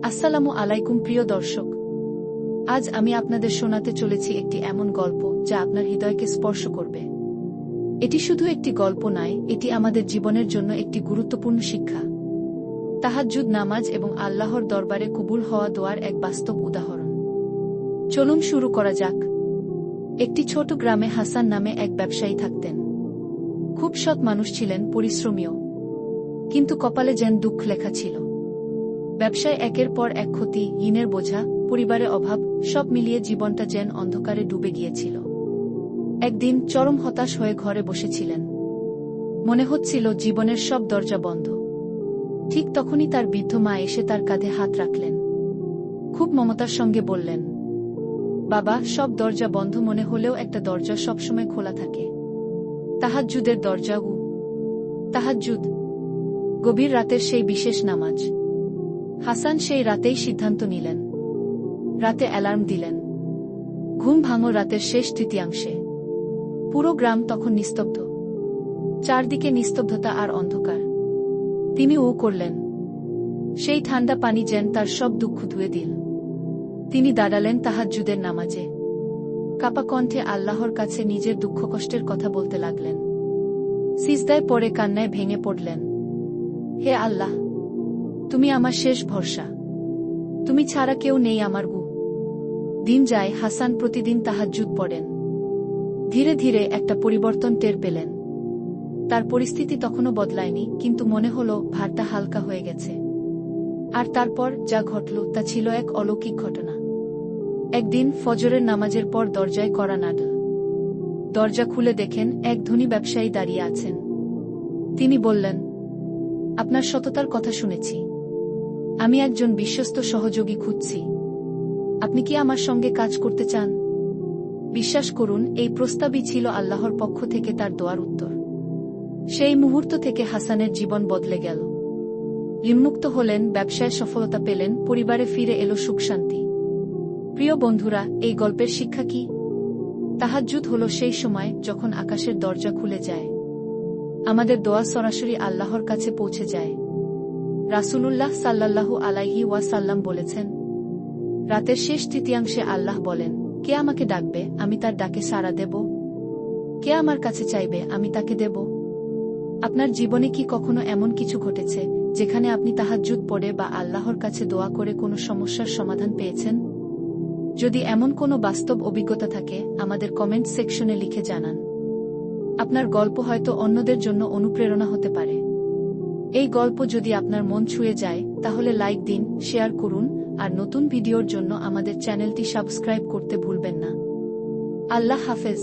আসসালামু আলাইকুম প্রিয় দর্শক, আজ আমি আপনাদের শোনাতে চলেছি একটি এমন গল্প যা আপনার হৃদয়কে স্পর্শ করবে। এটি শুধু একটি গল্প নয়, এটি আমাদের জীবনের জন্য একটি গুরুত্বপূর্ণ শিক্ষা। তাহাজ্জুদ নামাজ এবং আল্লাহর দরবারে কবুল হওয়া দোয়ার এক বাস্তব উদাহরণ। চলুন শুরু করা যাক। একটি ছোট গ্রামে হাসান নামে এক ব্যবসায়ী থাকতেন। খুব সৎ মানুষ ছিলেন, পরিশ্রমীও, কিন্তু কপালে যেন দুঃখ লেখা ছিল। ব্যবসায় একের পর এক ক্ষতি, ঋণের বোঝা, পরিবারের অভাব, সব মিলিয়ে জীবনটা যেন অন্ধকারে ডুবে গিয়েছিল। একদিন চরম হতাশ হয়ে ঘরে বসেছিলেন। মনে হচ্ছিল জীবনের সব দরজা বন্ধ। ঠিক তখনই তার বৃদ্ধ মা এসে তার কাঁধে হাত রাখলেন। খুব মমতার সঙ্গে বললেন, বাবা, সব দরজা বন্ধ মনে হলেও একটা দরজা সবসময় খোলা থাকে, তাহাজ্জুদের দরজা। তাহাজ্জুদ, গভীর রাতের সেই বিশেষ নামাজ। হাসান সেই রাতেই সিদ্ধান্ত নিলেন। রাতে অ্যালার্ম দিলেন। ঘুম ভাঙল রাতের শেষ তৃতীয়াংশে। পুরো গ্রাম তখন নিস্তব্ধ। চারদিকে নিস্তব্ধতা আর অন্ধকার। তিনি করলেন। সেই ঠান্ডা পানি যেন তার সব দুঃখ ধুয়ে দিল। তিনি দাঁড়ালেন তাহাজ্জুদের নামাজে। কাপা কণ্ঠে আল্লাহর কাছে নিজের দুঃখ কষ্টের কথা বলতে লাগলেন। সিজদায় পড়ে কান্নায় ভেঙে পড়লেন। হে আল্লাহ, তুমি আমার শেষ ভরসা, তুমি ছাড়া কেউ নেই আমার। দিন যায়, হাসান প্রতিদিন তাহাজ্জুদ পড়েন। ধীরে ধীরে একটা পরিবর্তন টের পেলেন। তার পরিস্থিতি তখনও বদলায়নি, কিন্তু মনে হলো ভারটা হালকা হয়ে গেছে। আর তারপর যা ঘটল তা ছিল এক অলৌকিক ঘটনা। একদিন ফজরের নামাজের পর দরজায় কড়া নাড়ল। দরজা খুলে দেখেন এক ধনী ব্যবসায়ী দাঁড়িয়ে আছেন। তিনি বললেন, আপনার সততার কথা শুনেছি, আমি একজন বিশ্বস্ত সহযোগী খুঁজছি। আপনি কি আমার সঙ্গে কাজ করতে চান? বিশ্বাস করুন, এই প্রস্তাবই ছিল আল্লাহর পক্ষ থেকে তার দোয়ার উত্তর। সেই মুহূর্ত থেকে হাসানের জীবন বদলে গেল। ঋণমুক্ত হলেন, ব্যবসায় সফলতা পেলেন, পরিবারে ফিরে এলো সুখ শান্তি। প্রিয় বন্ধুরা, এই গল্পের শিক্ষা কি? তাহাজ্জুদ হল সেই সময় যখন আকাশের দরজা খুলে যায়, আমাদের দোয়া সরাসরি আল্লাহর কাছে পৌঁছে যায়। রাসূলুল্লাহ সাল্লাল্লাহু আলাইহি ওয়াসাল্লাম বলেছেন, রাতের শেষ তৃতীয়াংশে আল্লাহ বলেন, কে আমাকে ডাকবে, আমি তার ডাকে সাড়া দেব। কে আমার কাছে চাইবে, আমি তাকে দেব। আপনার জীবনে কি কখনো এমন কিছু ঘটেছে যেখানে আপনি তাহাজ্জুদ পড়ে বা আল্লাহর কাছে দোয়া করে কোনো সমস্যার সমাধান পেয়েছেন? যদি এমন কোনো বাস্তব অভিজ্ঞতা থাকে, আমাদের কমেন্ট সেকশনে লিখে জানান। আপনার গল্প হয়তো অন্যদের জন্য অনুপ্রেরণা হতে পারে। এই গল্প যদি আপনার মন ছুঁয়ে যায়, তাহলে লাইক দিন, শেয়ার করুন, আর নতুন ভিডিওর জন্য আমাদের চ্যানেলটি সাবস্ক্রাইব করতে ভুলবেন না। আল্লাহ হাফেজ।